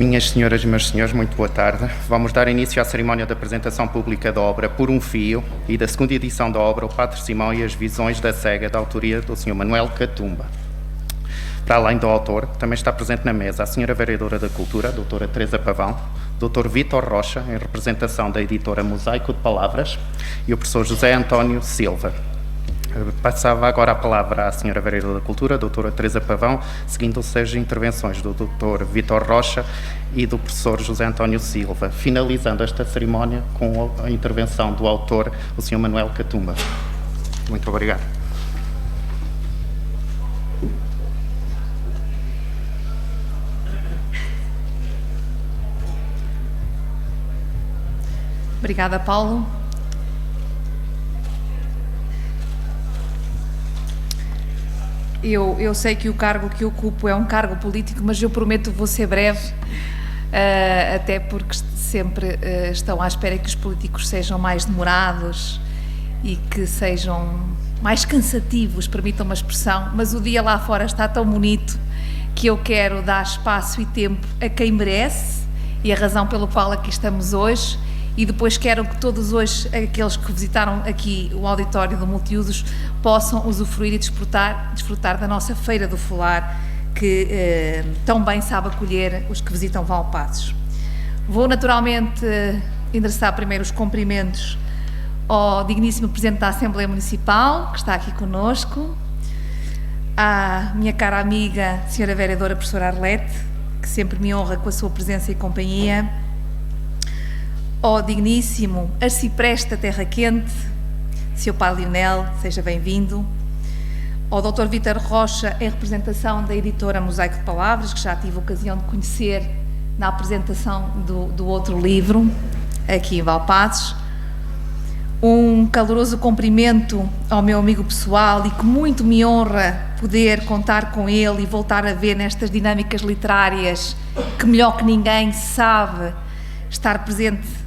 Minhas senhoras e meus senhores, muito boa tarde. Vamos dar início à cerimónia de apresentação pública da obra Por um Fio e da segunda edição da obra O Padre Simão e as Visões da Cega, da autoria do Sr. Manuel Catumba. Para além do autor, também está presente na mesa a Sra. Vereadora da Cultura, a Dra. Teresa Pavão, Dr. Vítor Rocha, em representação da editora Mosaico de Palavras, e o professor José António Silva. Passava agora a palavra à Sra. Vereadora da Cultura, a Dra. Teresa Pavão, seguindo-se as intervenções do Dr. Vítor Rocha e do professor José António Silva, finalizando esta cerimónia com a intervenção do autor, o Sr. Manuel Catumba. Muito obrigado. Obrigada, Paulo. Eu sei que o cargo que ocupo é um cargo político, mas eu prometo que vou ser breve, até porque sempre estão à espera que os políticos sejam mais demorados e que sejam mais cansativos, permitam uma expressão, mas o dia lá fora está tão bonito que eu quero dar espaço e tempo a quem merece e a razão pela qual aqui estamos hoje. E depois quero que todos hoje, aqueles que visitaram aqui o auditório do Multiusos, possam usufruir e desfrutar da nossa Feira do Folar, que tão bem sabe acolher os que visitam Valpaços. Vou naturalmente endereçar primeiro os cumprimentos ao digníssimo Presidente da Assembleia Municipal, que está aqui conosco, à minha cara amiga, Sra. Vereadora Professora Arlete, que sempre me honra com a sua presença e companhia, ao digníssimo arcipreste da Terra Quente, Sr. Padre Lionel, seja bem-vindo, ao Dr. Vítor Rocha, em representação da editora Mosaico de Palavras, que já tive a ocasião de conhecer na apresentação do outro livro, aqui em Valpaços. Um caloroso cumprimento ao meu amigo pessoal e que muito me honra poder contar com ele e voltar a ver nestas dinâmicas literárias que melhor que ninguém sabe estar presente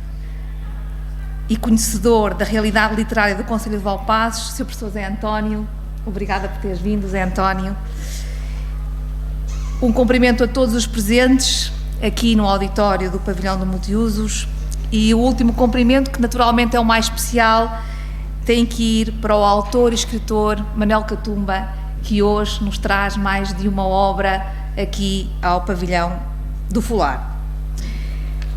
e conhecedor da realidade literária do Concelho de Valpaços, Sr. Professor Zé António. Obrigada por teres vindo, Zé António. Um cumprimento a todos os presentes aqui no auditório do Pavilhão do Multiusos, e o último cumprimento, que naturalmente é o mais especial, tem que ir para o autor e escritor Manuel Catumba, que hoje nos traz mais de uma obra aqui ao Pavilhão do Folar.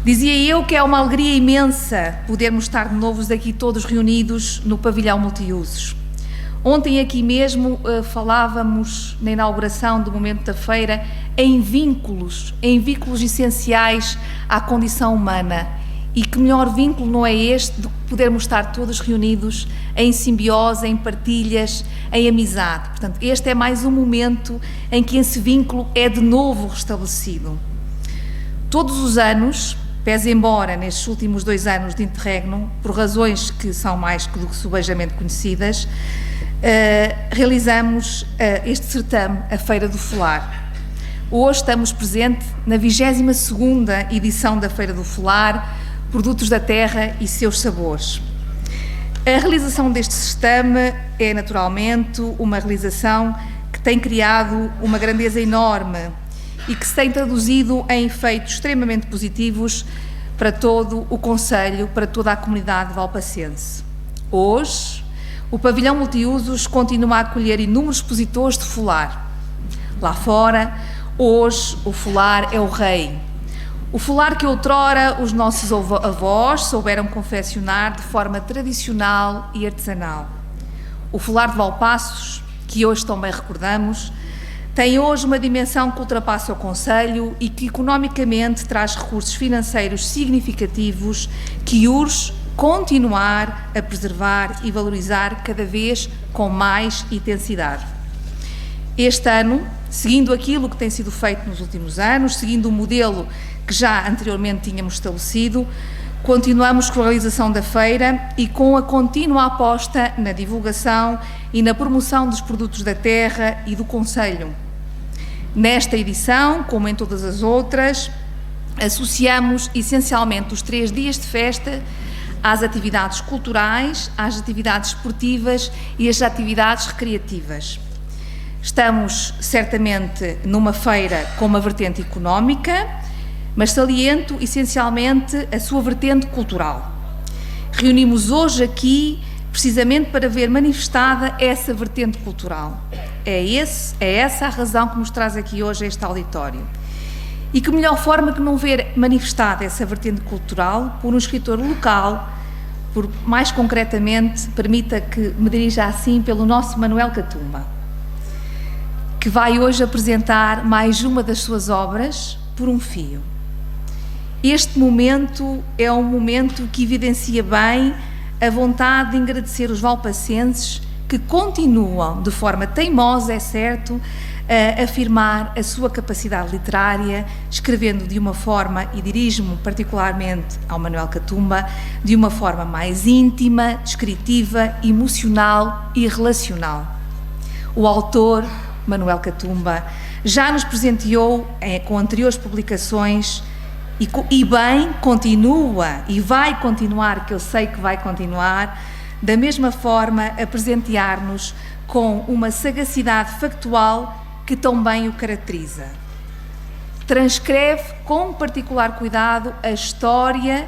Dizia eu que é uma alegria imensa podermos estar de novo aqui todos reunidos no Pavilhão Multiusos. Ontem aqui mesmo falávamos na inauguração do momento da feira em vínculos essenciais à condição humana, e que melhor vínculo não é este do que podermos estar todos reunidos em simbiose, em partilhas, em amizade. Portanto, este é mais um momento em que esse vínculo é de novo restabelecido. Todos os anos, pese embora nestes últimos 2 anos de interregno, por razões que são mais do que subejamente conhecidas, realizamos este certame, a Feira do Folar. Hoje estamos presentes na 22ª edição da Feira do Folar, Produtos da Terra e seus sabores. A realização deste certame é naturalmente uma realização que tem criado uma grandeza enorme e que se tem traduzido em efeitos extremamente positivos para todo o Concelho, para toda a comunidade valpacense. Hoje, o Pavilhão Multiusos continua a acolher inúmeros expositores de folar. Lá fora, hoje, o folar é o rei. O folar que outrora os nossos avós souberam confeccionar de forma tradicional e artesanal. O folar de Valpaços, que hoje também recordamos, tem hoje uma dimensão que ultrapassa o Concelho e que economicamente traz recursos financeiros significativos que urge continuar a preservar e valorizar cada vez com mais intensidade. Este ano, seguindo aquilo que tem sido feito nos últimos anos, seguindo o modelo que já anteriormente tínhamos estabelecido, continuamos com a realização da feira e com a contínua aposta na divulgação e na promoção dos produtos da terra e do Concelho. Nesta edição, como em todas as outras, associamos essencialmente os 3 dias de festa às atividades culturais, às atividades esportivas e às atividades recreativas. Estamos certamente numa feira com uma vertente económica, mas saliento essencialmente a sua vertente cultural. Reunimos hoje aqui precisamente para ver manifestada essa vertente cultural. É essa a razão que nos traz aqui hoje a este auditório. E que melhor forma que não ver manifestada essa vertente cultural por um escritor local, por, mais concretamente, permita que me dirija assim, pelo nosso Manuel Catumba, que vai hoje apresentar mais uma das suas obras, Por um Fio. Este momento é um momento que evidencia bem a vontade de agradecer os valpacenses que continuam, de forma teimosa, é certo, a afirmar a sua capacidade literária, escrevendo de uma forma, e dirijo-me particularmente ao Manuel Catumba, de uma forma mais íntima, descritiva, emocional e relacional. O autor, Manuel Catumba, já nos presenteou com anteriores publicações e bem continua e vai continuar, que eu sei que vai continuar, da mesma forma a presentear-nos com uma sagacidade factual que tão bem o caracteriza. Transcreve com particular cuidado a história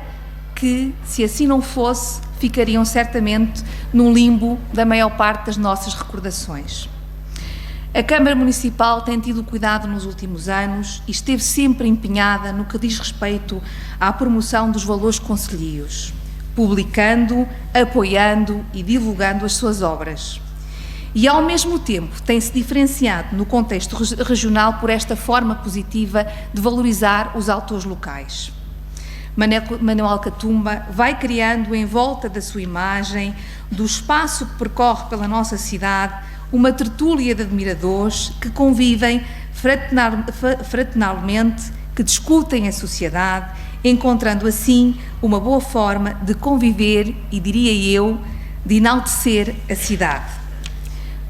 que, se assim não fosse, ficariam certamente num limbo da maior parte das nossas recordações. A Câmara Municipal tem tido cuidado nos últimos anos e esteve sempre empenhada no que diz respeito à promoção dos valores concelhios, publicando, apoiando e divulgando as suas obras. E, ao mesmo tempo, tem-se diferenciado no contexto regional por esta forma positiva de valorizar os autores locais. Manuel Catumba vai criando em volta da sua imagem, do espaço que percorre pela nossa cidade, uma tertúlia de admiradores que convivem fraternalmente, que discutem a sociedade, encontrando assim uma boa forma de conviver e, diria eu, de enaltecer a cidade.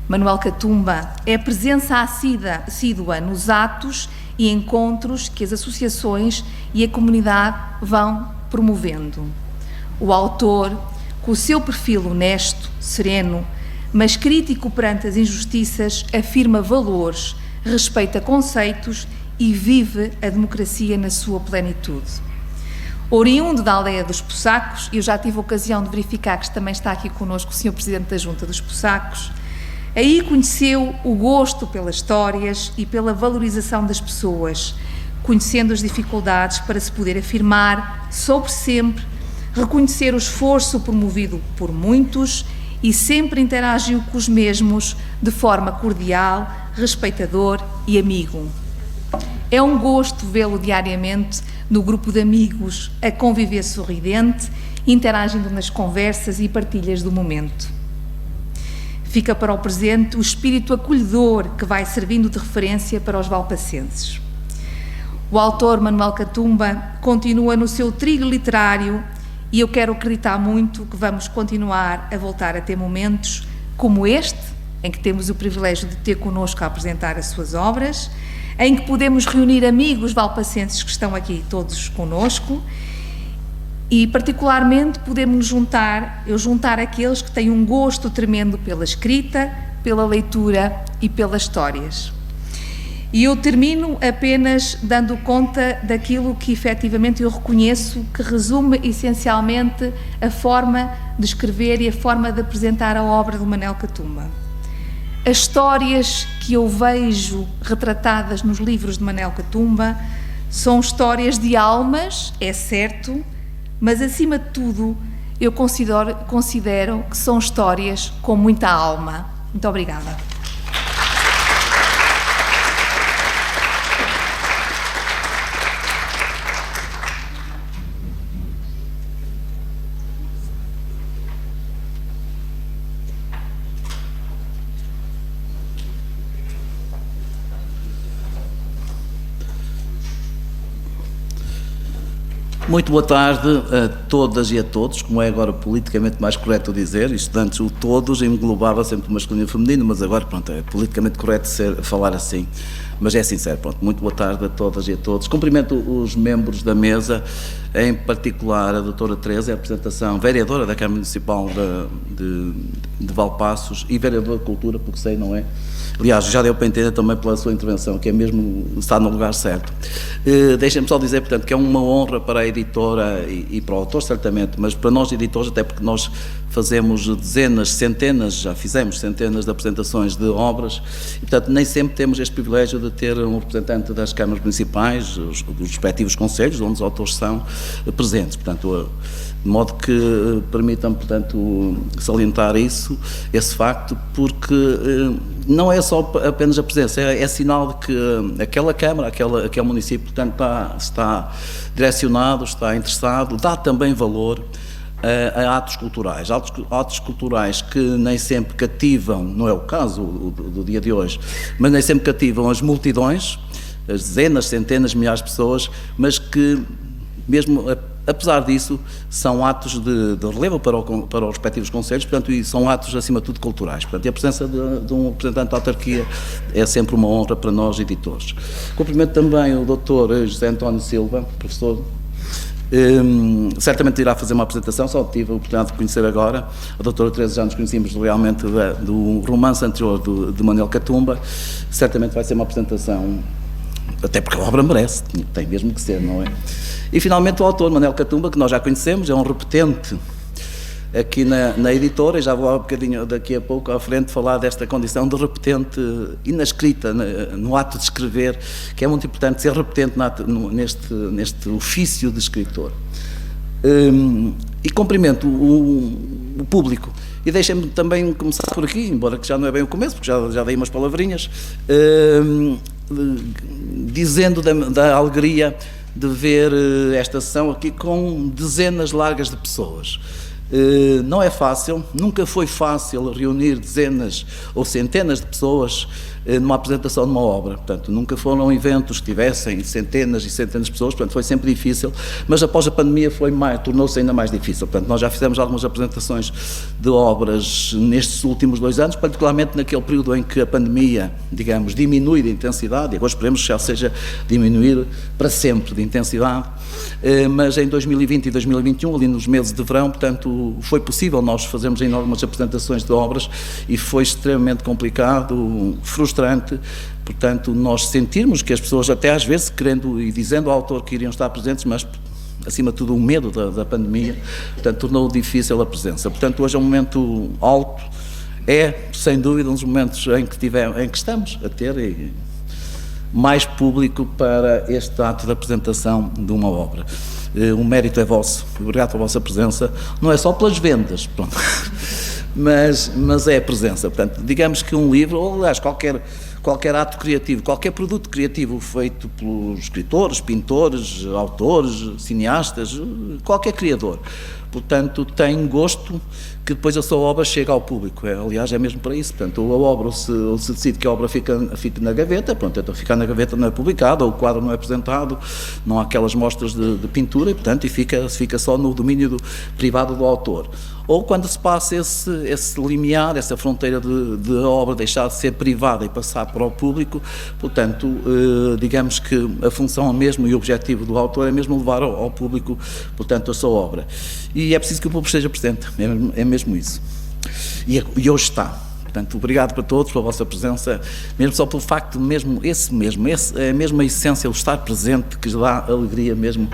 Manuel Catumba é presença assídua nos atos e encontros que as associações e a comunidade vão promovendo. O autor, com o seu perfil honesto, sereno, mas crítico perante as injustiças, afirma valores, respeita conceitos e vive a democracia na sua plenitude. Oriundo da aldeia dos Poçacos, eu já tive a ocasião de verificar que também está aqui connosco o Sr. Presidente da Junta dos Poçacos, aí conheceu o gosto pelas histórias e pela valorização das pessoas, conhecendo as dificuldades para se poder afirmar sobre sempre, reconhecer o esforço promovido por muitos e sempre interagiu com os mesmos de forma cordial, respeitador e amigo. É um gosto vê-lo diariamente no grupo de amigos, a conviver sorridente, interagindo nas conversas e partilhas do momento. Fica para o presente o espírito acolhedor que vai servindo de referência para os valpacenses. O autor Manuel Catumba continua no seu trilho literário e eu quero acreditar muito que vamos continuar a voltar a ter momentos como este, em que temos o privilégio de ter connosco a apresentar as suas obras, em que podemos reunir amigos valpacenses que estão aqui todos connosco e, particularmente, podemos juntar aqueles que têm um gosto tremendo pela escrita, pela leitura e pelas histórias. E eu termino apenas dando conta daquilo que, efetivamente, eu reconheço que resume, essencialmente, a forma de escrever e a forma de apresentar a obra do Manuel Catumba. As histórias que eu vejo retratadas nos livros de Manuel Catumba são histórias de almas, é certo, mas, acima de tudo, eu considero que são histórias com muita alma. Muito obrigada. Muito boa tarde a todas e a todos, como é agora politicamente mais correto dizer, isto antes o todos englobava sempre o masculino e o feminino, mas agora pronto, é politicamente correto falar assim, mas é sincero, pronto, muito boa tarde a todas e a todos. Cumprimento os membros da mesa em particular a doutora Teresa, a representação vereadora da Câmara Municipal de Valpaços e vereadora de Cultura, porque sei, não é? Aliás, já deu para entender também pela sua intervenção, que é mesmo, está no lugar certo. Deixem-me só dizer, portanto, que é uma honra para a editora e para o autor, certamente, mas para nós editores, até porque nós fazemos dezenas, centenas, já fizemos centenas de apresentações de obras, e, portanto, nem sempre temos este privilégio de ter um representante das câmaras municipais, dos respectivos conselhos, onde os autores são presentes, portanto, de modo que permitam, portanto, salientar isso, esse facto, porque não é só apenas a presença, é sinal de que aquela Câmara, aquele município, portanto, está direcionado, está interessado, dá também valor a atos culturais que nem sempre cativam, não é o caso do dia de hoje, mas nem sempre cativam as multidões, as dezenas, centenas, milhares de pessoas, mas que mesmo apesar disso são atos de relevo para os respectivos conselhos, portanto, e são atos acima de tudo culturais, portanto, e a presença de um representante da autarquia é sempre uma honra para nós editores. Cumprimento também o Dr. José António Silva, professor. Certamente irá fazer uma apresentação, só tive a oportunidade de conhecer agora. A doutora Teresa já nos conhecíamos realmente do romance anterior de Manuel Catumba. Certamente vai ser uma apresentação, até porque a obra merece, tem mesmo que ser, não é? E finalmente o autor, Manuel Catumba, que nós já conhecemos, é um repetente aqui na editora, e já vou um bocadinho daqui a pouco à frente falar desta condição de repetente e na escrita, no ato de escrever, que é muito importante ser repetente neste ofício de escritor. E cumprimento o público. E deixem-me também começar por aqui, embora que já não é bem o começo, porque já dei umas palavrinhas, dizendo da alegria de ver esta sessão aqui com dezenas largas de pessoas. Não é fácil, nunca foi fácil reunir dezenas ou centenas de pessoas numa apresentação de uma obra, portanto, nunca foram eventos que tivessem centenas e centenas de pessoas, portanto, foi sempre difícil, mas após a pandemia tornou-se ainda mais difícil, portanto, nós já fizemos algumas apresentações de obras nestes últimos 2 anos, particularmente naquele período em que a pandemia, digamos, diminui de intensidade, e agora esperemos que já seja diminuir para sempre de intensidade, mas em 2020 e 2021, ali nos meses de verão, portanto, foi possível nós fazermos ainda algumas apresentações de obras e foi extremamente complicado, frustrante, portanto, nós sentirmos que as pessoas até às vezes querendo e dizendo ao autor que iriam estar presentes, mas acima de tudo o medo da pandemia, portanto, tornou difícil a presença. Portanto, hoje é um momento alto, é, sem dúvida, um dos momentos em que estamos a ter mais público para este ato de apresentação de uma obra. O mérito é vosso, obrigado pela vossa presença, não é só pelas vendas, pronto. Mas é a presença, portanto, digamos que um livro, ou aliás, qualquer ato criativo, qualquer produto criativo feito pelos escritores, pintores, autores, cineastas, qualquer criador, portanto, tem gosto que depois a sua obra chega ao público, aliás, é mesmo para isso, portanto, a obra, ou se decide que a obra fica na gaveta, pronto, então ficar na gaveta não é publicado, ou o quadro não é apresentado, não há aquelas mostras de pintura, e portanto, fica só no domínio privado do autor. Ou quando se passa esse limiar, essa fronteira de a obra deixar de ser privada e passar para o público, portanto, digamos que a função mesmo e o objetivo do autor é mesmo levar ao público, portanto, a sua obra. E é preciso que o público esteja presente, é mesmo isso. E hoje está. Portanto, obrigado para todos pela vossa presença, mesmo só pelo facto é a mesma essência, o estar presente, que dá alegria mesmo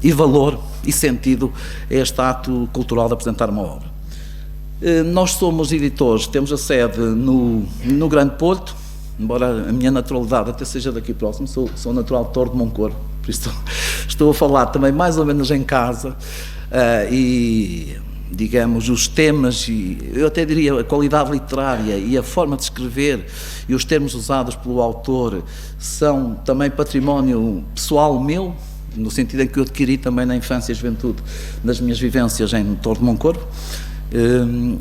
e valor e sentido a este ato cultural de apresentar uma obra. Nós somos editores, temos a sede no Grande Porto, embora a minha naturalidade até seja daqui próximo, sou natural de Torre de Moncorvo, por isso estou a falar também mais ou menos em casa, e digamos os temas, e eu até diria a qualidade literária e a forma de escrever e os termos usados pelo autor são também património pessoal meu, no sentido em que eu adquiri também na infância e juventude nas minhas vivências em Torre de Moncorvo,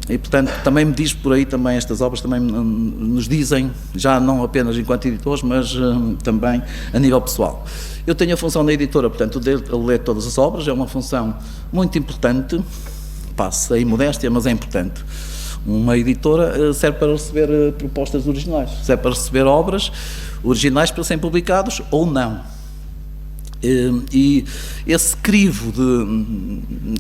e portanto também me diz por aí, também estas obras também nos dizem, já não apenas enquanto editores, mas também a nível pessoal. Eu tenho a função na editora, portanto, de ler todas as obras, é uma função muito importante, passa aí modéstia, mas é importante. Uma editora serve para receber propostas originais, serve para receber obras originais para serem publicados ou não. E esse crivo,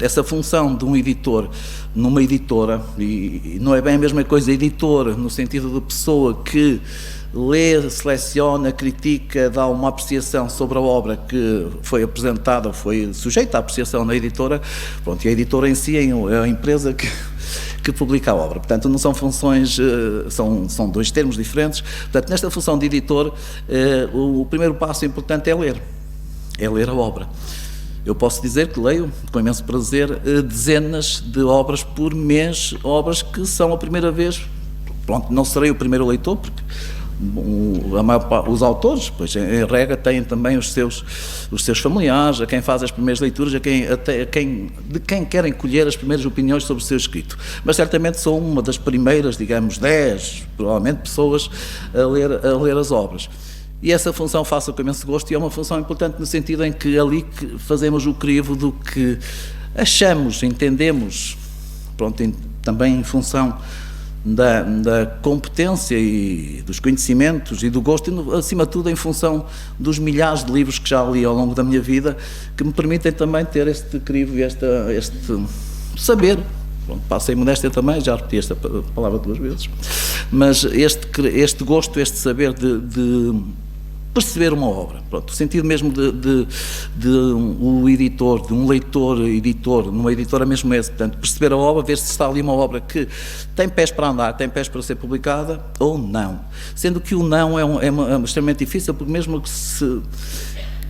essa função de um editor numa editora, e não é bem a mesma coisa editor, no sentido de pessoa que lê, seleciona, critica, dá uma apreciação sobre a obra que foi apresentada, foi sujeita à apreciação na editora, pronto, e a editora em si é a empresa que publica a obra. Portanto, não são funções, são dois termos diferentes. Portanto, nesta função de editor, o primeiro passo importante é ler a obra. Eu posso dizer que leio, com imenso prazer, dezenas de obras por mês, obras que são a primeira vez. Pronto, não serei o primeiro leitor, porque os autores, pois em regra, têm também os seus familiares, a quem faz as primeiras leituras, de quem querem colher as primeiras opiniões sobre o seu escrito. Mas certamente sou uma das primeiras, digamos, 10, provavelmente, pessoas a ler as obras. E essa função faço com imenso gosto, e é uma função importante no sentido em que ali que fazemos o crivo do que achamos, entendemos, pronto, também em função da competência e dos conhecimentos e do gosto, e acima de tudo em função dos milhares de livros que já li ao longo da minha vida, que me permitem também ter este crivo e este saber. Pronto, passo a modéstia também, já repeti esta palavra 2 vezes, mas este gosto, este saber de perceber uma obra, pronto, o sentido mesmo de um editor, de um leitor-editor, numa editora mesmo esse, portanto, perceber a obra, ver se está ali uma obra que tem pés para andar, tem pés para ser publicada ou não, sendo que o não é extremamente difícil, porque mesmo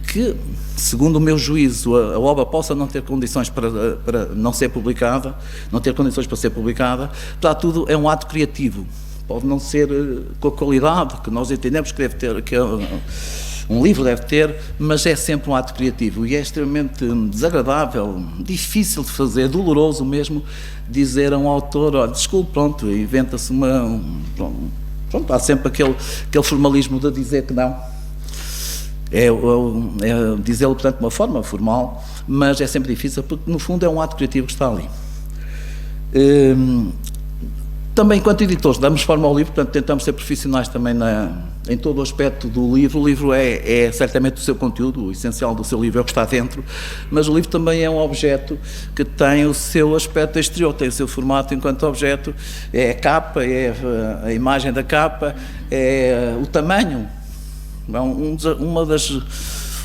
que, segundo o meu juízo, a obra possa não ter condições para não ser publicada, não ter condições para ser publicada, apesar de tudo, é um ato criativo. Pode não ser com a qualidade que nós entendemos que deve ter, que um livro deve ter, mas é sempre um ato criativo e é extremamente desagradável, difícil de fazer, doloroso mesmo, dizer a um autor, olha, desculpe, pronto, inventa-se pronto, há sempre aquele formalismo de dizer que não. É dizê-lo, portanto, de uma forma formal, mas é sempre difícil, porque no fundo é um ato criativo que está ali. Também, enquanto editores, damos forma ao livro, portanto, tentamos ser profissionais também em todo o aspecto do livro. O livro é certamente o seu conteúdo, o essencial do seu livro é o que está dentro, mas o livro também é um objeto que tem o seu aspecto exterior, tem o seu formato enquanto objeto, é a capa, é a imagem da capa, é o tamanho.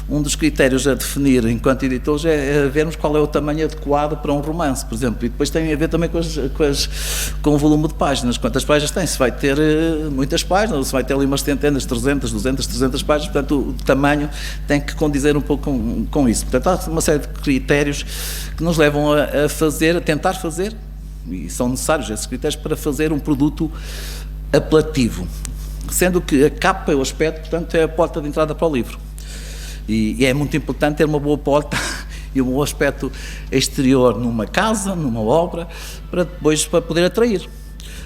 Um dos critérios a definir enquanto editores é vermos qual é o tamanho adequado para um romance, por exemplo, e depois tem a ver também com o volume de páginas, quantas páginas tem, se vai ter muitas páginas, ou se vai ter ali umas centenas, 300, 200, 300 páginas, portanto o tamanho tem que condizer um pouco com isso. Portanto há uma série de critérios que nos levam a tentar fazer, e são necessários esses critérios para fazer um produto apelativo, sendo que a capa e o aspecto, portanto, é a porta de entrada para o livro. E é muito importante ter uma boa porta e um bom aspecto exterior numa casa, numa obra, para poder atrair.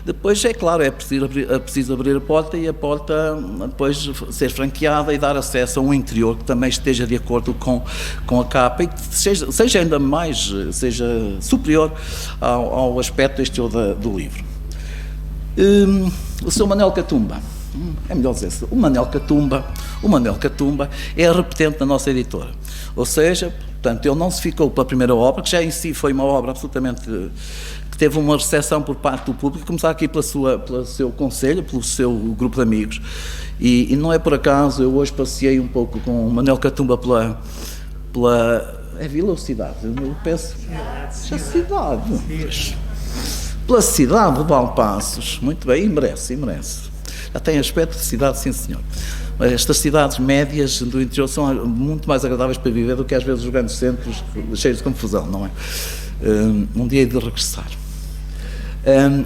Depois, é claro, é preciso abrir a porta e a porta depois ser franqueada e dar acesso a um interior que também esteja de acordo com a capa e que seja ainda mais, seja superior ao aspecto exterior do livro. O Sr. Manuel Catumba. É melhor dizer o Manuel Catumba é a repetente da nossa editora, ou seja, portanto, ele não se ficou pela primeira obra, que já em si foi uma obra absolutamente que teve uma recepção por parte do público, começar aqui pelo seu conselho, pelo seu grupo de amigos, e não é por acaso, eu hoje passei um pouco com o Manuel Catumba pela é Vila ou Cidade? Eu penso, pela cidade de Valpaços, muito bem, e merece. Já tem aspecto de cidade, sim senhor. Mas estas cidades médias do interior são muito mais agradáveis para viver do que às vezes os grandes centros cheios de confusão, não é? Um dia de regressar.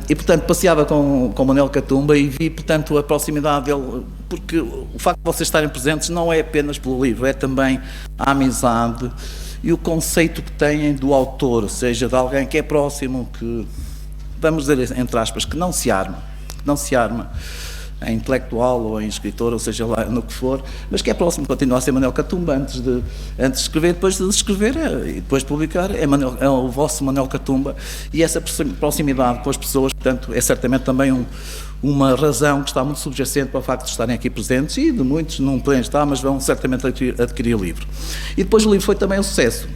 E portanto passeava com o Manuel Catumba e vi portanto a proximidade dele, porque o facto de vocês estarem presentes não é apenas pelo livro, é também a amizade e o conceito que têm do autor, ou seja, de alguém que é próximo, que, vamos dizer entre aspas, que não se arma, em intelectual ou em escritor, ou seja lá no que for, mas que é próximo, continua a ser Manuel Catumba, antes de escrever, depois de escrever e depois de publicar, é o vosso Manuel Catumba, e essa proximidade com as pessoas, portanto, é certamente também uma razão que está muito subjacente para o facto de estarem aqui presentes, e de muitos não podem estar, mas vão certamente adquirir o livro. E depois o livro foi também um sucesso.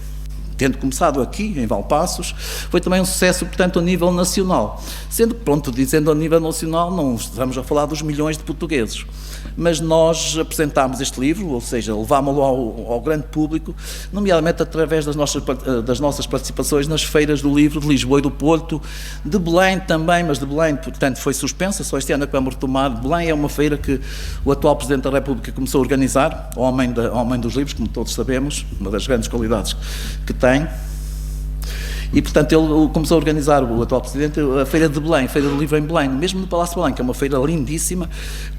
Tendo começado aqui, em Valpaços, foi também um sucesso, portanto, a nível nacional. Sendo que, pronto, dizendo a nível nacional, não estamos a falar dos milhões de portugueses. Mas nós apresentámos este livro, ou seja, levámo-lo ao grande público, nomeadamente através das nossas participações nas feiras do livro de Lisboa e do Porto, de Belém também, mas de Belém, portanto, foi suspensa, só este ano é que vamos retomar. Belém é uma feira que o atual Presidente da República começou a organizar, homem dos livros, como todos sabemos, uma das grandes qualidades que tem. E, portanto, ele começou a organizar, o atual Presidente, a Feira de Belém, a Feira do Livro em Belém, mesmo no Palácio de Belém, que é uma feira lindíssima,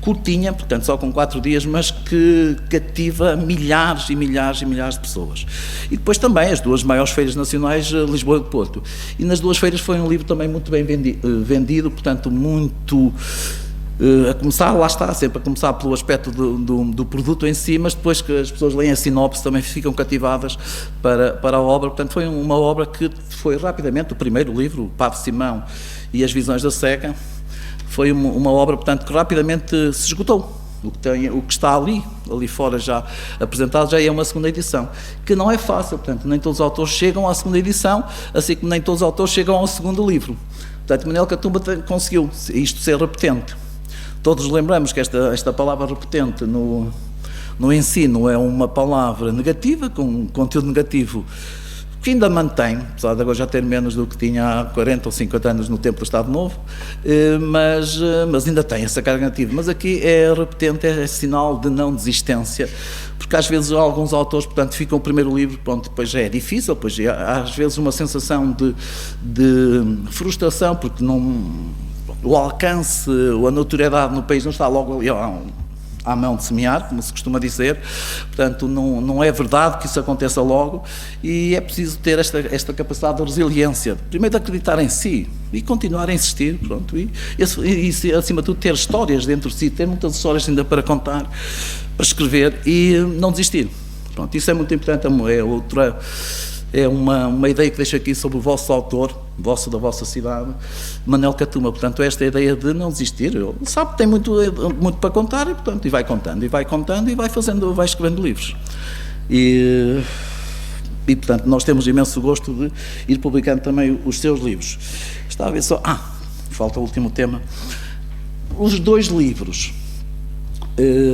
curtinha, portanto, só com 4 dias, mas que cativa milhares e milhares e milhares de pessoas. E depois também as 2 maiores feiras nacionais, Lisboa e Porto. E nas 2 feiras foi um livro também muito bem vendido, portanto, muito... a começar, lá está, sempre a começar pelo aspecto do produto em si, mas depois que as pessoas leem a sinopse também ficam cativadas para a obra. Portanto, foi uma obra que foi rapidamente, o primeiro livro, o Padre Simão e as Visões da Cega, foi uma obra, portanto, que rapidamente se esgotou. O que está ali fora já apresentado já é uma segunda edição, que não é fácil, portanto, nem todos os autores chegam à segunda edição, assim como nem todos os autores chegam ao segundo livro. Portanto, Manuel Catumba conseguiu isto ser repetente. Todos lembramos que esta palavra repetente no ensino é uma palavra negativa, com um conteúdo negativo, que ainda mantém, apesar de agora já ter menos do que tinha há 40 ou 50 anos no tempo do Estado Novo, mas ainda tem essa carga negativa. Mas aqui é repetente, é sinal de não desistência, porque às vezes alguns autores, portanto, ficam o primeiro livro, pronto, depois já é difícil, depois há às vezes uma sensação de frustração, porque o alcance, a notoriedade no país não está logo ali à mão de semear, como se costuma dizer, portanto não é verdade que isso aconteça logo, e é preciso ter esta capacidade de resiliência, primeiro de acreditar em si e continuar a insistir, pronto, e acima de tudo ter histórias dentro de si, ter muitas histórias ainda para contar, para escrever e não desistir, pronto, isso é muito importante, é uma ideia que deixo aqui sobre o vosso autor, da vossa cidade, Manuel Catumba. Portanto, esta ideia de não desistir. Ele sabe que tem muito para contar e, portanto, vai contando e vai escrevendo livros. E, portanto, nós temos imenso gosto de ir publicando também os seus livros. Estava a ver só... falta o último tema. Os 2 livros.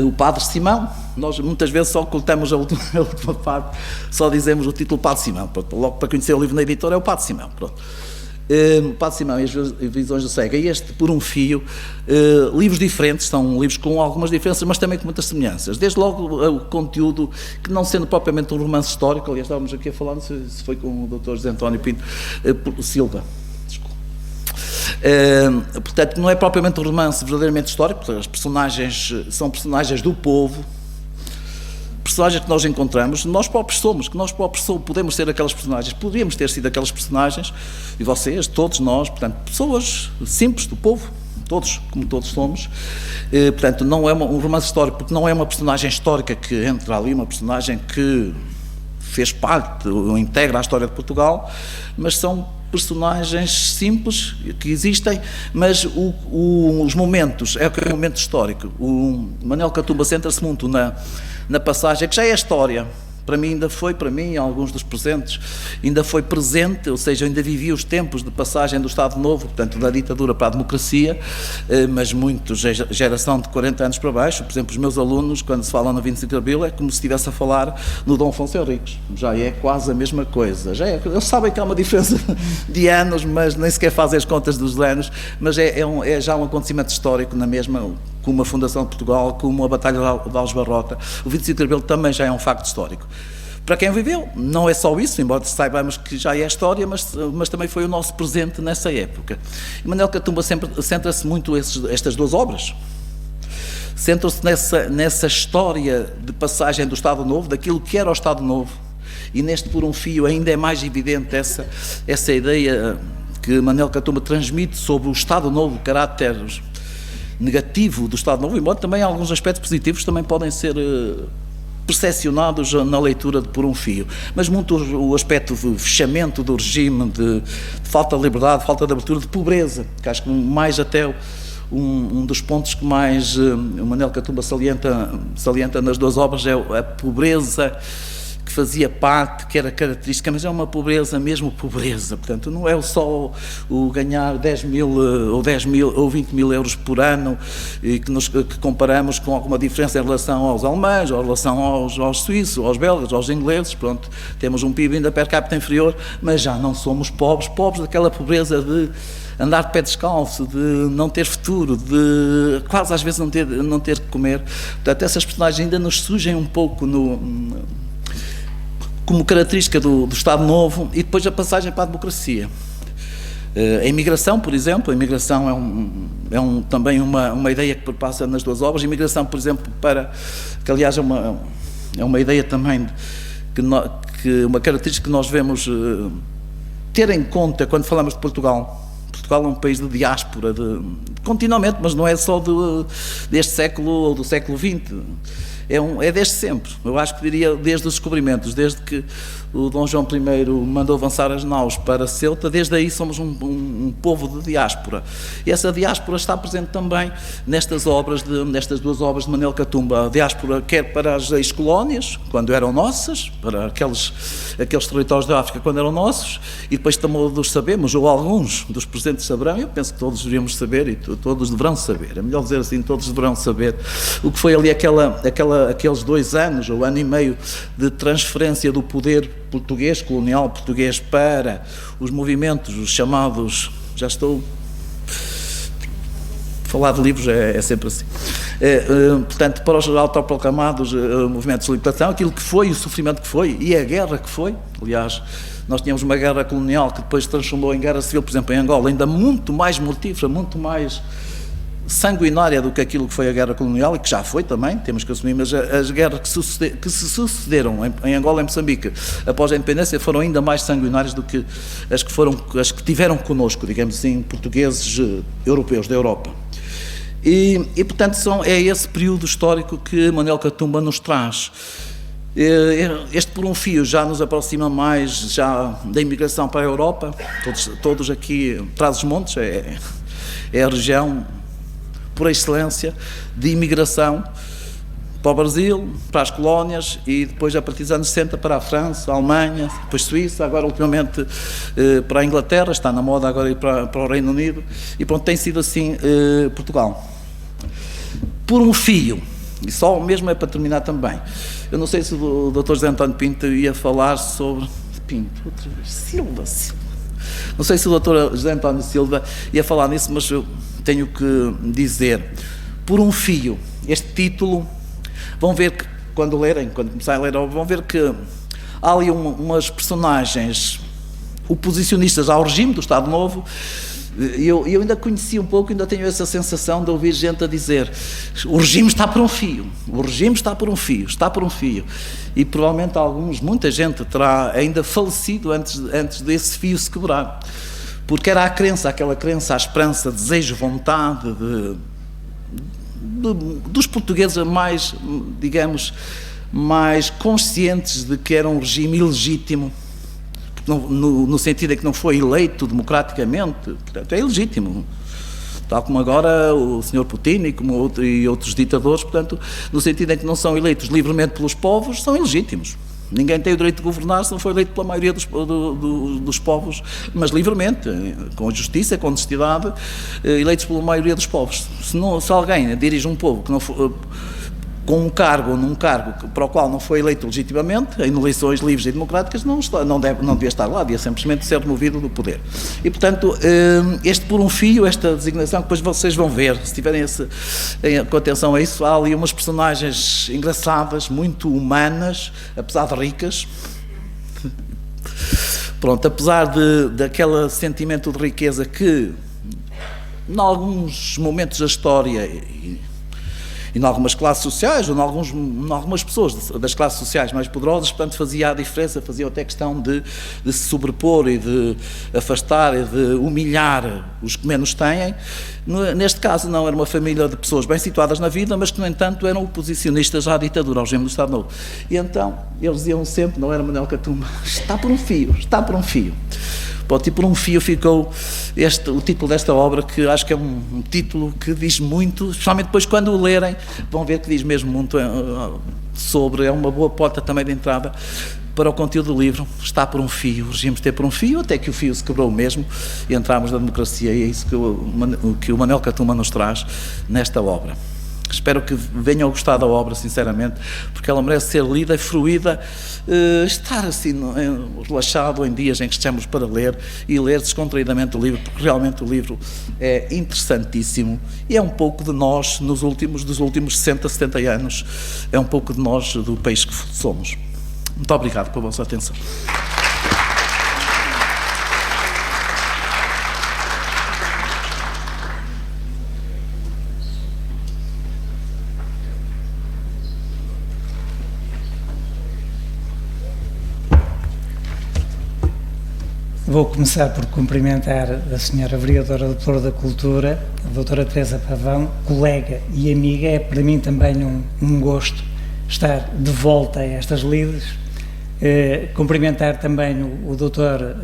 O Padre Simão, nós muitas vezes só ocultamos a última parte, só dizemos o título Padre Simão, logo para conhecer o livro na editora é o Padre Simão, pronto. Padre Simão e as Visões da Cega, e este Por um Fio, livros diferentes, são livros com algumas diferenças, mas também com muitas semelhanças, desde logo o conteúdo, que não sendo propriamente um romance histórico, aliás estávamos aqui a falar, não sei se foi com o Dr. José António Pinto Silva, portanto, não é propriamente um romance verdadeiramente histórico, porque as personagens são personagens do povo, personagens que nós encontramos, nós próprios podemos ser aquelas personagens, poderíamos ter sido aquelas personagens, e vocês, todos nós, portanto, pessoas simples do povo, todos, como todos somos, portanto, não é um romance histórico, porque não é uma personagem histórica que entra ali, uma personagem que fez parte, ou integra a história de Portugal, mas são personagens simples que existem, mas os momentos, é o momento histórico. O Manuel Catumba centra-se muito na passagem, que já é a história. Para mim ainda foi, alguns dos presentes, ainda foi presente, ou seja, ainda vivi os tempos de passagem do Estado Novo, portanto, da ditadura para a democracia, mas muitos, geração de 40 anos para baixo, por exemplo, os meus alunos, quando se fala no 25 de Abril, é como se estivesse a falar no Dom Afonso Henriques, já é quase a mesma coisa, eles sabem que há uma diferença de anos, mas nem sequer fazem as contas dos anos, mas é já um acontecimento histórico na mesma, como a Fundação de Portugal, como a Batalha de Aljubarrota. O 25 de Abril também já é um facto histórico. Para quem viveu, não é só isso, embora saibamos que já é a história, mas também foi o nosso presente nessa época. E Manuel Catumba centra-se muito estas 2 obras. Centram-se nessa história de passagem do Estado Novo, daquilo que era o Estado Novo. E neste Por um Fio ainda é mais evidente essa ideia que Manuel Catumba transmite sobre o Estado Novo, o caráter negativo do Estado Novo, embora também alguns aspectos positivos também podem ser percepcionados na leitura de Por um Fio, mas muito o aspecto de fechamento do regime, de falta de liberdade, falta de abertura, de pobreza, que acho que mais até um dos pontos que mais o Manuel Catumba salienta nas duas obras é a pobreza que fazia parte, que era característica, mas é uma pobreza, mesmo pobreza, portanto não é só o ganhar 10 mil ou 20 mil euros por ano e que comparamos com alguma diferença em relação aos alemães, ou em relação aos suíços, aos belgas, aos ingleses, pronto, temos um PIB ainda per capita inferior, mas já não somos pobres daquela pobreza de andar de pé descalço, de não ter futuro, de quase às vezes não ter que comer, portanto essas personagens ainda nos surgem um pouco como característica do Estado Novo e depois a passagem para a democracia. A imigração, por exemplo, a imigração também uma ideia que perpassa nas duas obras. A imigração, por exemplo, que aliás é uma ideia também que uma característica que nós devemos ter em conta quando falamos de Portugal. Portugal é um país de diáspora, continuamente, mas não é só deste século ou do século XX. É desde sempre, eu acho que diria desde os descobrimentos, desde que o Dom João I mandou avançar as naus para Ceuta, desde aí somos um povo de diáspora. E essa diáspora está presente também nestas duas obras de Manuel Catumba. A diáspora quer para as ex-colónias, quando eram nossas, para aqueles territórios da África quando eram nossos, e depois todos sabemos, ou alguns dos presentes saberão, eu penso que todos deveríamos saber, e todos deverão saber, é melhor dizer assim, todos deverão saber, o que foi ali aqueles 2 anos, ou ano e meio, de transferência do poder português, colonial português, para os movimentos, os chamados, já estou a falar de livros, é sempre assim, portanto, para os autoproclamados movimentos de libertação, aquilo que foi, o sofrimento que foi, e a guerra que foi, aliás, nós tínhamos uma guerra colonial que depois se transformou em guerra civil, por exemplo, em Angola, ainda muito mais mortífera, muito mais sanguinária do que aquilo que foi a guerra colonial, e que já foi também, temos que assumir, mas as guerras que se sucederam em Angola e Moçambique após a independência foram ainda mais sanguinárias do que as que tiveram connosco, digamos assim, portugueses europeus da Europa. E portanto, é esse período histórico que Manuel Catumba nos traz. Este Por um Fio já nos aproxima mais já da imigração para a Europa, todos aqui, Trás-os-Montes, é a região por excelência de imigração para o Brasil, para as colónias e depois a partir dos anos 60 para a França, a Alemanha, depois Suíça, agora ultimamente para a Inglaterra, está na moda agora ir para o Reino Unido e pronto, tem sido assim Portugal. Por um Fio, e só mesmo é para terminar também, eu não sei se o Dr. José António Pinto ia falar sobre Silva. Não sei se o Dr. José António Silva ia falar nisso, mas eu tenho que dizer, Por um Fio, este título, vão ver que, quando começarem a ler, vão ver que há ali umas personagens oposicionistas ao regime do Estado Novo. Eu ainda conheci um pouco, ainda tenho essa sensação de ouvir gente a dizer o regime está por um fio, o regime está por um fio, está por um fio. E provavelmente muita gente terá ainda falecido antes desse fio se quebrar. Porque era aquela crença, a esperança, desejo, vontade dos portugueses mais, digamos, mais conscientes de que era um regime ilegítimo, no sentido em que não foi eleito democraticamente, portanto é ilegítimo, tal como agora o Sr. Putin e outros ditadores, portanto, no sentido em que não são eleitos livremente pelos povos, são ilegítimos. Ninguém tem o direito de governar se não for eleito pela maioria dos povos, mas livremente, com justiça, com honestidade, eleitos pela maioria dos povos. Se alguém dirige um povo que não for, com um cargo ou num cargo para o qual não foi eleito legitimamente, em eleições livres e democráticas, não devia estar lá, devia simplesmente ser removido do poder. E, portanto, este Por um Fio, esta designação, que depois vocês vão ver, se tiverem com atenção a isso, há ali umas personagens engraçadas, muito humanas, apesar de ricas. Pronto, apesar daquele sentimento de riqueza que, em alguns momentos da história, em algumas classes sociais, ou em algumas pessoas das classes sociais mais poderosas, portanto fazia a diferença, fazia até questão de se sobrepor e de afastar e de humilhar os que menos têm. Neste caso não, era uma família de pessoas bem situadas na vida, mas que no entanto eram oposicionistas à ditadura, ao regime do Estado Novo. E então eles diziam sempre, não era Manuel Catumba, está por um fio, está por um fio. Pronto, e por um fio ficou o título desta obra, que acho que é um título que diz muito, especialmente depois quando o lerem, vão ver que diz mesmo muito sobre, é uma boa porta também de entrada para o conteúdo do livro. Está por um fio, o regime esteve por um fio, até que o fio se quebrou mesmo e entramos na democracia, e é isso que o Manuel Catumba nos traz nesta obra. Espero que venham a gostar da obra, sinceramente, porque ela merece ser lida e fruída, estar assim relaxado em dias em que estamos para ler e ler descontraídamente o livro, porque realmente o livro é interessantíssimo e é um pouco de nós dos últimos 60, 70 anos, é um pouco de nós, do país que somos. Muito obrigado pela vossa atenção. Vou começar por cumprimentar a senhora vereadora doutora da Cultura, a doutora Teresa Pavão, colega e amiga. É para mim também um gosto estar de volta a estas lides. Cumprimentar também o doutor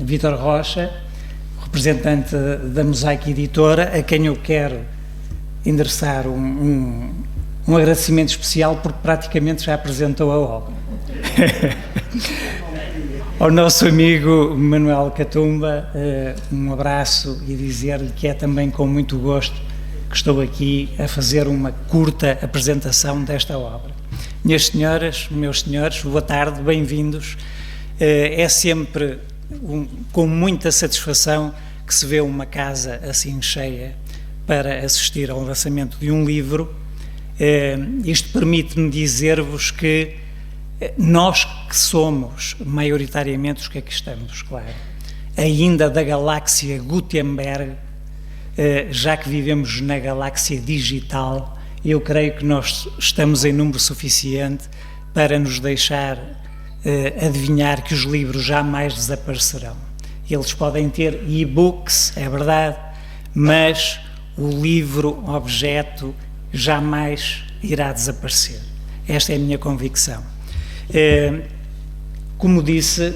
Vítor Rocha, representante da Mosaico Editora, a quem eu quero endereçar um agradecimento especial, porque praticamente já apresentou a obra. Ao nosso amigo Manuel Catumba, um abraço, e dizer-lhe que é também com muito gosto que estou aqui a fazer uma curta apresentação desta obra. Minhas senhoras, meus senhores, boa tarde, bem-vindos. É sempre com muita satisfação que se vê uma casa assim cheia para assistir ao lançamento de um livro. Isto permite-me dizer-vos que nós que somos maioritariamente os que aqui estamos, claro, ainda da galáxia Gutenberg, já que vivemos na galáxia digital, eu creio que nós estamos em número suficiente para nos deixar adivinhar que os livros jamais desaparecerão. Eles podem ter e-books, é verdade, mas o livro objeto jamais irá desaparecer. Esta é a minha convicção. Como disse,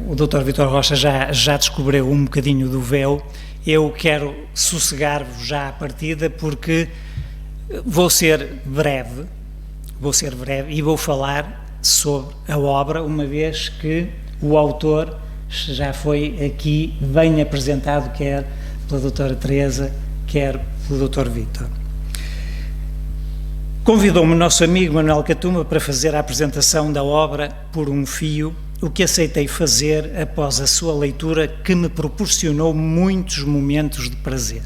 o Dr. Vítor Rocha já descobriu um bocadinho do véu. Eu quero sossegar-vos já à partida, porque vou ser breve e vou falar sobre a obra, uma vez que o autor já foi aqui bem apresentado, quer pela doutora Teresa, quer pelo Dr. Vítor. Convidou-me o nosso amigo Manuel Catumba para fazer a apresentação da obra Por um Fio, o que aceitei fazer após a sua leitura, que me proporcionou muitos momentos de prazer.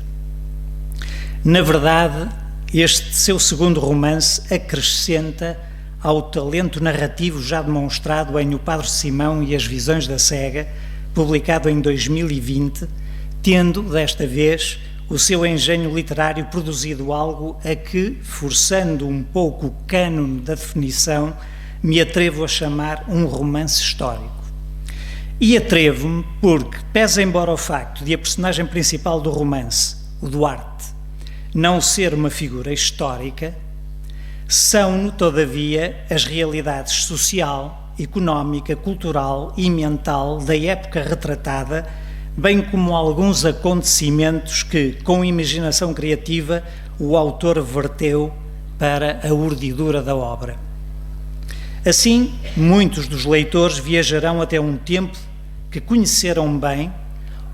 Na verdade, este seu segundo romance acrescenta ao talento narrativo já demonstrado em O Padre Simão e as Visões da Cega, publicado em 2020, tendo, desta vez, o seu engenho literário produzido algo a que, forçando um pouco o cânone da definição, me atrevo a chamar um romance histórico. E atrevo-me porque, pese embora o facto de a personagem principal do romance, o Duarte, não ser uma figura histórica, são-no, todavia, as realidades social, económica, cultural e mental da época retratada, bem como alguns acontecimentos que, com imaginação criativa, o autor verteu para a urdidura da obra. Assim, muitos dos leitores viajarão até um tempo que conheceram bem,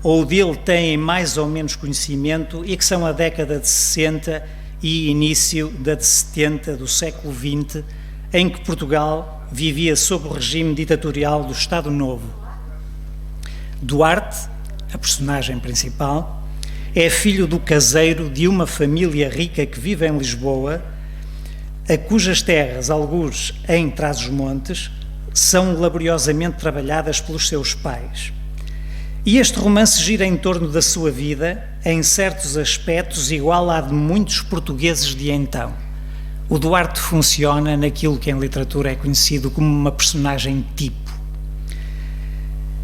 ou dele têm mais ou menos conhecimento, e que são a década de 60 e início da de 70 do século XX, em que Portugal vivia sob o regime ditatorial do Estado Novo. Duarte, a personagem principal, é filho do caseiro de uma família rica que vive em Lisboa, a cujas terras, algures em Trás-os-Montes, são laboriosamente trabalhadas pelos seus pais. E este romance gira em torno da sua vida, em certos aspectos igual à de muitos portugueses de então. O Duarte funciona naquilo que em literatura é conhecido como uma personagem tipo.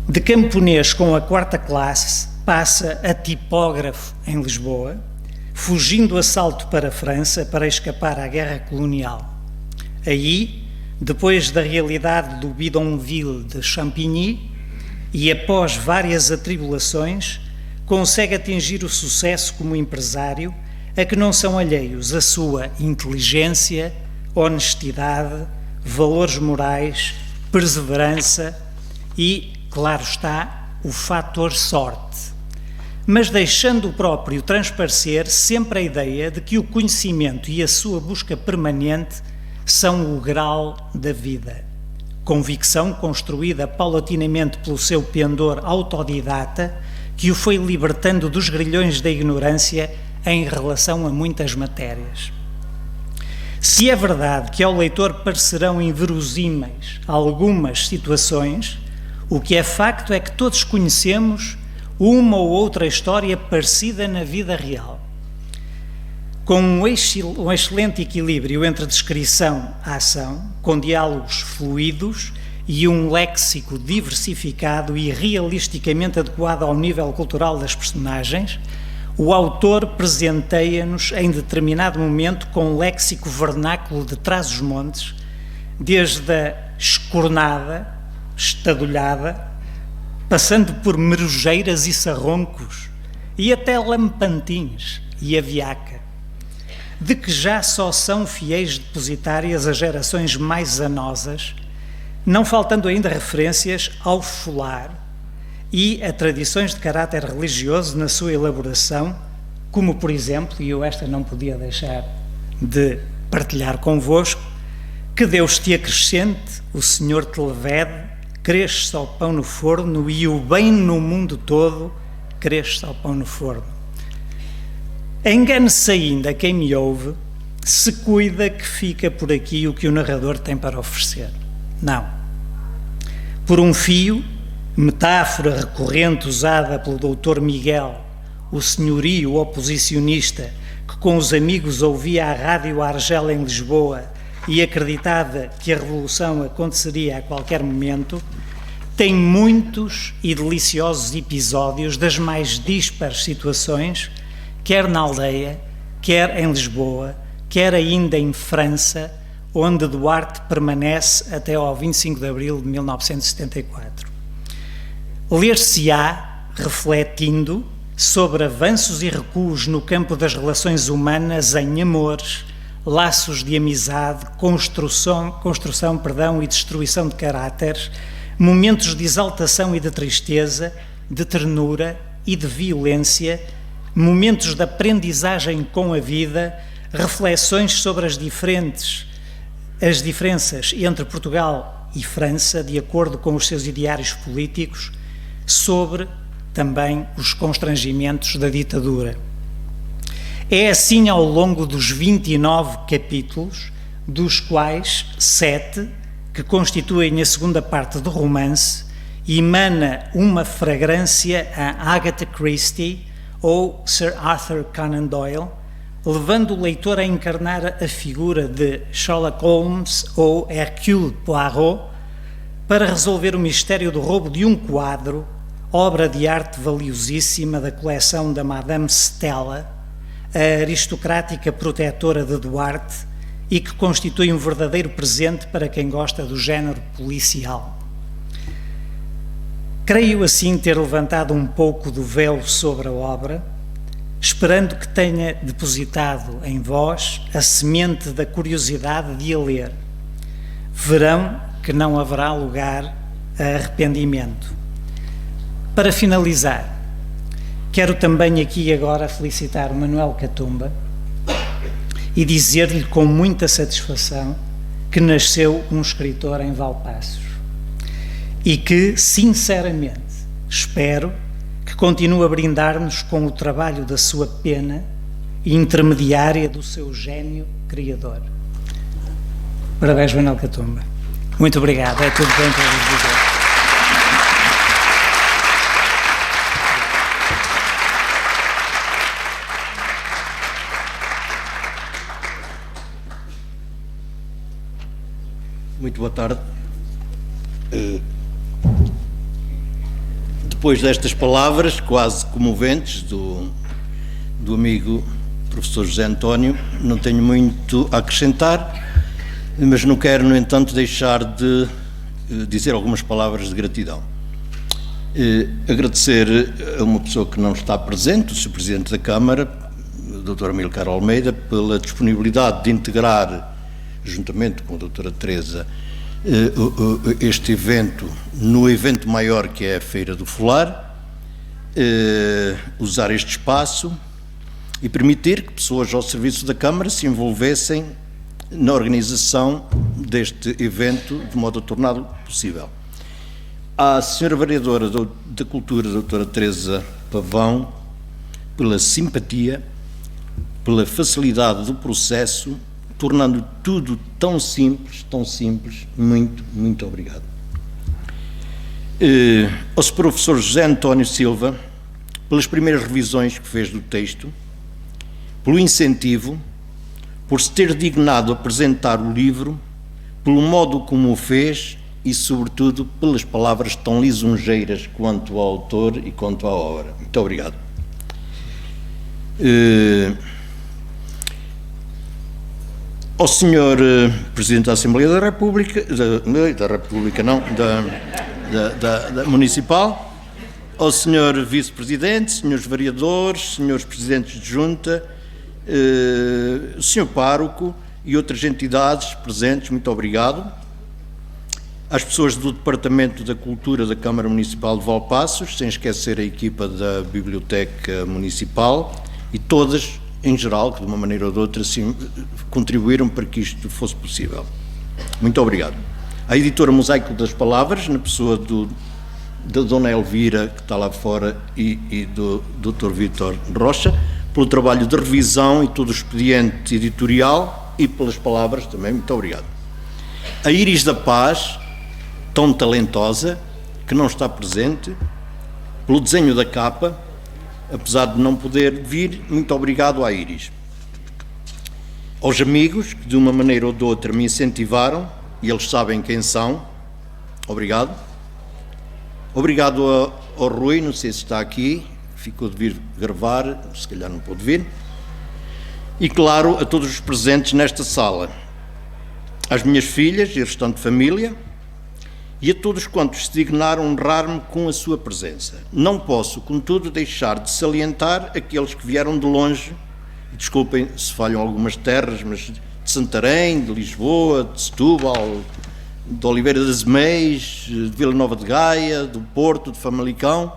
De camponês com a 4ª classe, passa a tipógrafo em Lisboa, fugindo do assalto para a França para escapar à guerra colonial. Aí, depois da realidade do bidonville de Champigny e após várias atribulações, consegue atingir o sucesso como empresário a que não são alheios a sua inteligência, honestidade, valores morais, perseverança e, claro está, o fator sorte. Mas deixando o próprio transparecer sempre a ideia de que o conhecimento e a sua busca permanente são o grau da vida. Convicção construída paulatinamente pelo seu pendor autodidata, que o foi libertando dos grilhões da ignorância em relação a muitas matérias. Se é verdade que ao leitor parecerão inverosímeis algumas situações, o que é facto é que todos conhecemos uma ou outra história parecida na vida real. Com um excelente equilíbrio entre descrição e ação, com diálogos fluidos e um léxico diversificado e realisticamente adequado ao nível cultural das personagens, o autor presenteia-nos em determinado momento com um léxico vernáculo de Trás-os-Montes, desde a escornada, estadulhada, passando por merujeiras e sarroncos, e até lampantins e aviaca, de que já só são fiéis depositárias as gerações mais anosas, não faltando ainda referências ao folar e a tradições de caráter religioso na sua elaboração, como, por exemplo, e eu esta não podia deixar de partilhar convosco, que Deus te acrescente, o Senhor te levede, cresce ao pão no forno e o bem no mundo todo cresce ao pão no forno. Engane-se ainda quem me ouve, se cuida que fica por aqui o que o narrador tem para oferecer. Não. Por um fio, metáfora recorrente usada pelo Dr. Miguel, o senhorio oposicionista que com os amigos ouvia a Rádio Argel em Lisboa e acreditava que a revolução aconteceria a qualquer momento, tem muitos e deliciosos episódios das mais dispares situações, quer na aldeia, quer em Lisboa, quer ainda em França, onde Duarte permanece até ao 25 de abril de 1974. Ler-se-á, refletindo, sobre avanços e recuos no campo das relações humanas em amores, laços de amizade, construção e destruição de caráteres, momentos de exaltação e de tristeza, de ternura e de violência, momentos de aprendizagem com a vida, reflexões sobre as diferenças entre Portugal e França, de acordo com os seus ideários políticos, sobre também os constrangimentos da ditadura. É assim ao longo dos 29 capítulos, dos quais 7, que constituem a segunda parte do romance, emana uma fragrância a Agatha Christie ou Sir Arthur Conan Doyle, levando o leitor a encarnar a figura de Sherlock Holmes ou Hercule Poirot para resolver o mistério do roubo de um quadro, obra de arte valiosíssima da coleção da Madame Stella, a aristocrática protetora de Duarte, e que constitui um verdadeiro presente para quem gosta do género policial. Creio assim ter levantado um pouco do véu sobre a obra, esperando que tenha depositado em vós a semente da curiosidade de a ler. Verão que não haverá lugar a arrependimento. Para finalizar, quero também aqui agora felicitar o Manuel Catumba e dizer-lhe com muita satisfação que nasceu um escritor em Valpaços e que, sinceramente, espero que continue a brindar-nos com o trabalho da sua pena intermediária do seu gênio criador. Parabéns, Manuel Catumba. Muito obrigado. É tudo bem para vos dizer. Muito boa tarde. Depois destas palavras quase comoventes do amigo professor José António, não tenho muito a acrescentar, mas não quero, no entanto, deixar de dizer algumas palavras de gratidão. Agradecer a uma pessoa que não está presente, o Sr. Presidente da Câmara, o Dr. Amílcar Almeida, pela disponibilidade de integrar, juntamente com a Dra. Teresa, este evento no evento maior que é a Feira do Folar, usar este espaço e permitir que pessoas ao serviço da Câmara se envolvessem na organização deste evento de modo a torná-lo possível. À Sra. Vereadora da Cultura, Dra. Teresa Pavão, pela simpatia, pela facilidade do processo, tornando tudo tão simples, muito, muito obrigado. Ao Sr. Professor José António Silva, pelas primeiras revisões que fez do texto, pelo incentivo, por se ter dignado a apresentar o livro, pelo modo como o fez e, sobretudo, pelas palavras tão lisonjeiras quanto ao autor e quanto à obra. Muito obrigado. Ao Sr. Presidente da Assembleia da República, da Municipal, ao Sr. Vice-Presidente, Srs. Vereadores, Srs. Presidentes de Junta, Sr. Pároco e outras entidades presentes, muito obrigado. Às pessoas do Departamento da Cultura da Câmara Municipal de Valpaços, sem esquecer a equipa da Biblioteca Municipal e todas, em geral, que de uma maneira ou de outra contribuíram para que isto fosse possível. Muito obrigado. À editora Mosaico das Palavras, na pessoa da Dona Elvira, que está lá fora, e do Dr. Vítor Rocha, pelo trabalho de revisão e todo o expediente editorial e pelas palavras também, muito obrigado. A Íris da Paz, tão talentosa, que não está presente, pelo desenho da capa, apesar de não poder vir, muito obrigado à Íris. Aos amigos, que de uma maneira ou de outra me incentivaram, e eles sabem quem são, obrigado. Obrigado ao Rui, não sei se está aqui, ficou de vir gravar, se calhar não pôde vir. E, claro, a todos os presentes nesta sala, às minhas filhas e a restante família, e a todos quantos se dignaram honrar-me com a sua presença. Não posso, contudo, deixar de salientar aqueles que vieram de longe, desculpem se falham algumas terras, mas de Santarém, de Lisboa, de Setúbal, de Oliveira das Meias, de Vila Nova de Gaia, do Porto, de Famalicão,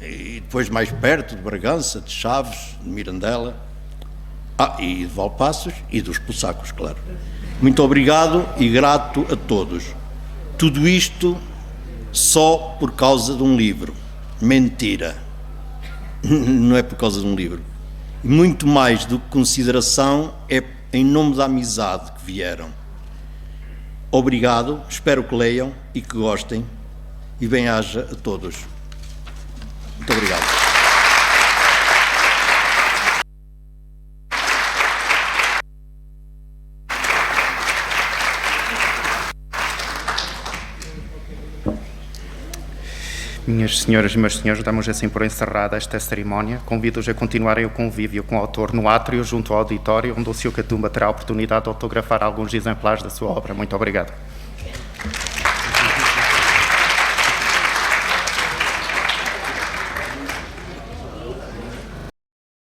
e depois mais perto, de Bragança, de Chaves, de Mirandela, e de Valpaços e dos Poçacos, claro. Muito obrigado e grato a todos. Tudo isto só por causa de um livro. Mentira. Não é por causa de um livro. E muito mais do que consideração, é em nome da amizade que vieram. Obrigado, espero que leiam e que gostem, e bem-aja a todos. Muito obrigado. Minhas senhoras e meus senhores, damos assim por encerrada esta cerimónia. Convido-os a continuarem o convívio com o autor no átrio, junto ao auditório, onde o Sr. Catumba terá a oportunidade de autografar alguns exemplares da sua obra. Muito obrigado.